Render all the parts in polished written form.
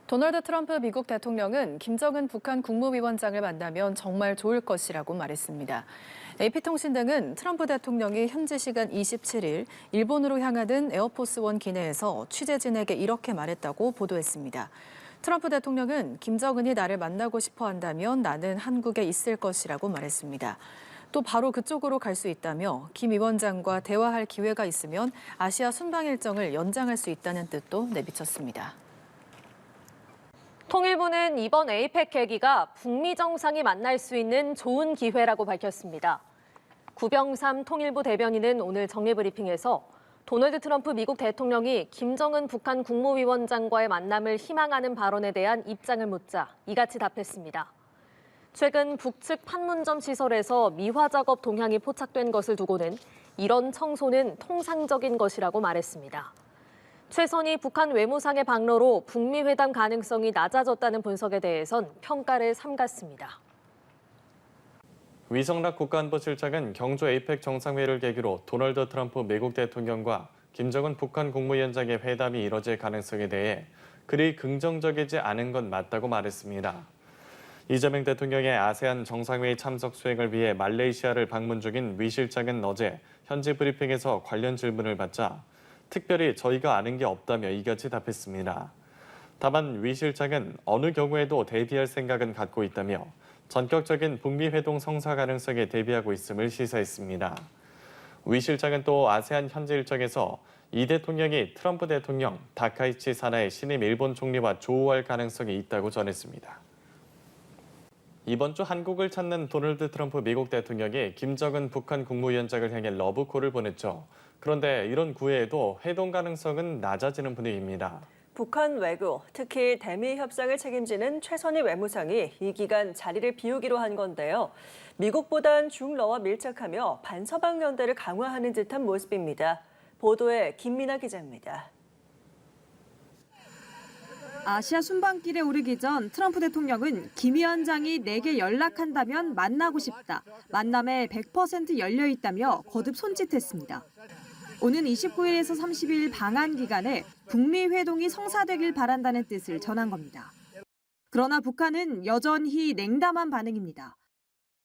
도널드 트럼프 미국 대통령은 김정은 북한 국무위원장을 만나면 정말 좋을 것이라고 말했습니다. AP통신 등은 트럼프 대통령이 현지 시간 27일 일본으로 향하던 에어포스원 기내에서 취재진에게 이렇게 말했다고 보도했습니다. 트럼프 대통령은 김정은이 나를 만나고 싶어 한다면 나는 한국에 있을 것이라고 말했습니다. 또 바로 그쪽으로 갈 수 있다며 김 위원장과 대화할 기회가 있으면 아시아 순방 일정을 연장할 수 있다는 뜻도 내비쳤습니다. 통일부는 이번 에이펙 계기가 북미 정상이 만날 수 있는 좋은 기회라고 밝혔습니다. 구병삼 통일부 대변인은 오늘 정례브리핑에서 도널드 트럼프 미국 대통령이 김정은 북한 국무위원장과의 만남을 희망하는 발언에 대한 입장을 묻자 이같이 답했습니다. 최근 북측 판문점 시설에서 미화 작업 동향이 포착된 것을 두고는 이런 청소는 통상적인 것이라고 말했습니다. 최선희 북한 외무상의 방로로 북미 회담 가능성이 낮아졌다는 분석에 대해선 평가를 삼갔습니다. 위성락 국가안보실장은 경주 에이펙 정상회의를 계기로 도널드 트럼프 미국 대통령과 김정은 북한 국무위원장의 회담이 이뤄질 가능성에 대해 그리 긍정적이지 않은 건 맞다고 말했습니다. 이재명 대통령의 아세안 정상회의 참석 수행을 위해 말레이시아를 방문 중인 위 실장은 어제 현지 브리핑에서 관련 질문을 받자 특별히 저희가 아는 게 없다며 이같이 답했습니다. 다만 위 실장은 어느 경우에도 대비할 생각은 갖고 있다며 전격적인 북미 회동 성사 가능성에 대비하고 있음을 시사했습니다. 위 실장은 또 아세안 현지 일정에서 이 대통령이 트럼프 대통령, 다카이치 사나이 신임 일본 총리와 조우할 가능성이 있다고 전했습니다. 이번 주 한국을 찾는 도널드 트럼프 미국 대통령이 김정은 북한 국무위원장을 향해 러브콜을 보냈죠. 그런데 이런 구애에도 회동 가능성은 낮아지는 분위기입니다. 북한 외교, 특히 대미 협상을 책임지는 최선희 외무상이 이 기간 자리를 비우기로 한 건데요. 미국보단 중러와 밀착하며 반서방 연대를 강화하는 듯한 모습입니다. 보도에 김민아 기자입니다. 아시아 순방길에 오르기 전 트럼프 대통령은 김 위원장이 내게 연락한다면 만나고 싶다. 만남에 100% 열려 있다며 거듭 손짓했습니다. 오는 29일에서 30일 방한 기간에 북미 회동이 성사되길 바란다는 뜻을 전한 겁니다. 그러나 북한은 여전히 냉담한 반응입니다.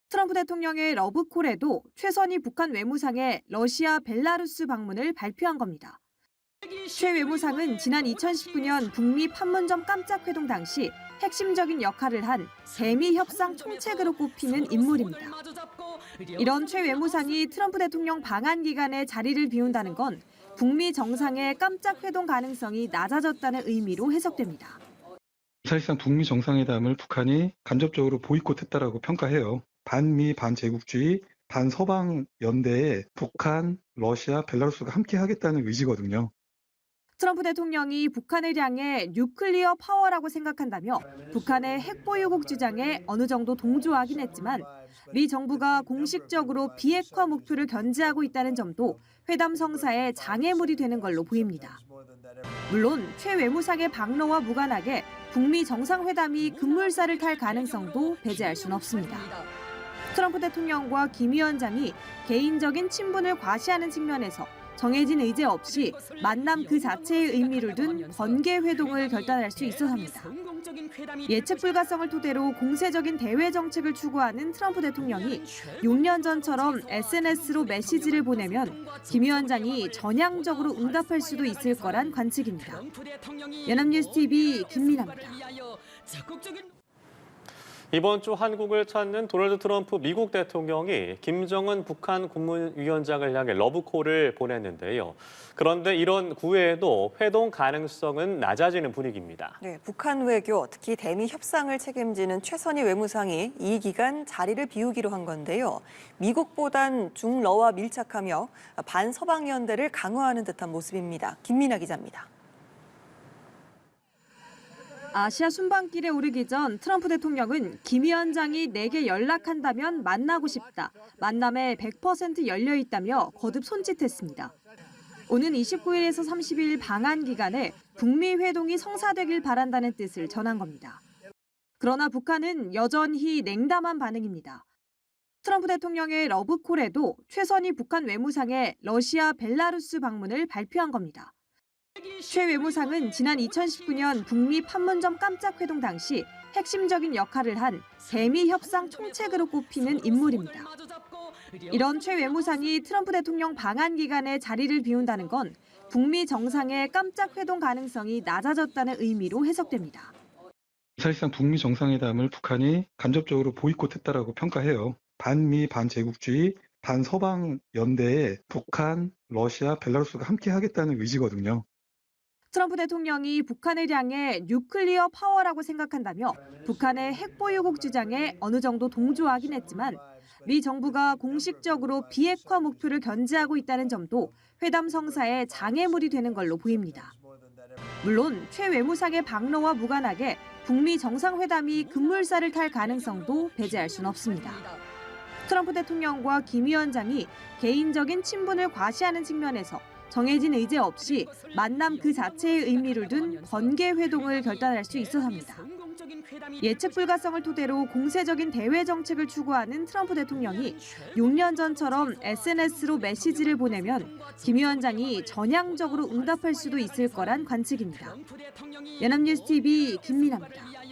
트럼프 대통령의 러브콜에도 최선희 북한 외무상의 러시아, 벨라루스 방문을 발표한 겁니다. 최 외무상은 지난 2019년 북미 판문점 깜짝 회동 당시 핵심적인 역할을 한 대미 협상 총책으로 꼽히는 인물입니다. 이런 최 외무상이 트럼프 대통령 방한 기간에 자리를 비운다는 건 북미 정상의 깜짝 회동 가능성이 낮아졌다는 의미로 해석됩니다. 사실상 북미 정상회담을 북한이 간접적으로 보이콧했다라고 평가해요. 반미 반제국주의 반서방 연대에 북한, 러시아, 벨라루스가 함께 하겠다는 의지거든요. 트럼프 대통령이 북한을 향해 뉴클리어 파워라고 생각한다며 북한의 핵보유국 주장에 어느 정도 동조하긴 했지만 미 정부가 공식적으로 비핵화 목표를 견지하고 있다는 점도 회담 성사에 장애물이 되는 걸로 보입니다. 물론 최 외무상의 방로와 무관하게 북미 정상회담이 급물살을 탈 가능성도 배제할 수는 없습니다. 트럼프 대통령과 김 위원장이 개인적인 친분을 과시하는 측면에서 정해진 의제 없이 만남 그 자체의 의미를 둔 번개 회동을 결단할 수 있어서입니다. 예측 불가성을 토대로 공세적인 대외 정책을 추구하는 트럼프 대통령이 6년 전처럼 SNS로 메시지를 보내면 김 위원장이 전향적으로 응답할 수도 있을 거란 관측입니다. 연합뉴스 TV 김민아입니다. 이번 주 한국을 찾는 도널드 트럼프 미국 대통령이 김정은 북한 국무위원장을 향해 러브콜을 보냈는데요. 그런데 이런 구애에도 회동 가능성은 낮아지는 분위기입니다. 네, 북한 외교, 특히 대미 협상을 책임지는 최선희 외무상이 이 기간 자리를 비우기로 한 건데요. 미국보단 중러와 밀착하며 반서방 연대를 강화하는 듯한 모습입니다. 김민아 기자입니다. 아시아 순방길에 오르기 전 트럼프 대통령은 김 위원장이 내게 연락한다면 만나고 싶다. 만남에 100% 열려 있다며 거듭 손짓했습니다. 오는 29일에서 30일 방한 기간에 북미 회동이 성사되길 바란다는 뜻을 전한 겁니다. 그러나 북한은 여전히 냉담한 반응입니다. 트럼프 대통령의 러브콜에도 최선희 북한 외무상의 러시아, 벨라루스 방문을 발표한 겁니다. 최 외무상은 지난 2019년 북미 판문점 깜짝 회동 당시 핵심적인 역할을 한 대미 협상 총책으로 꼽히는 인물입니다. 이런 최 외무상이 트럼프 대통령 방한 기간에 자리를 비운다는 건 북미 정상의 깜짝 회동 가능성이 낮아졌다는 의미로 해석됩니다. 사실상 북미 정상회담을 북한이 간접적으로 보이콧했다라고 평가해요. 반미 반제국주의 반서방 연대에 북한, 러시아, 벨라루스가 함께 하겠다는 의지거든요. 트럼프 대통령이 북한을 향해 뉴클리어 파워라고 생각한다며 북한의 핵 보유국 주장에 어느 정도 동조하긴 했지만 미 정부가 공식적으로 비핵화 목표를 견지하고 있다는 점도 회담 성사에 장애물이 되는 걸로 보입니다. 물론 최 외무상의 방로와 무관하게 북미 정상회담이 급물살을 탈 가능성도 배제할 수는 없습니다. 트럼프 대통령과 김 위원장이 개인적인 친분을 과시하는 측면에서 정해진 의제 없이 만남 그 자체의 의미를 둔 번개 회동을 결단할 수 있어서입니다. 예측 불가성을 토대로 공세적인 대외 정책을 추구하는 트럼프 대통령이 6년 전처럼 SNS로 메시지를 보내면 김 위원장이 전향적으로 응답할 수도 있을 거란 관측입니다. 연합뉴스 TV 김민아입니다.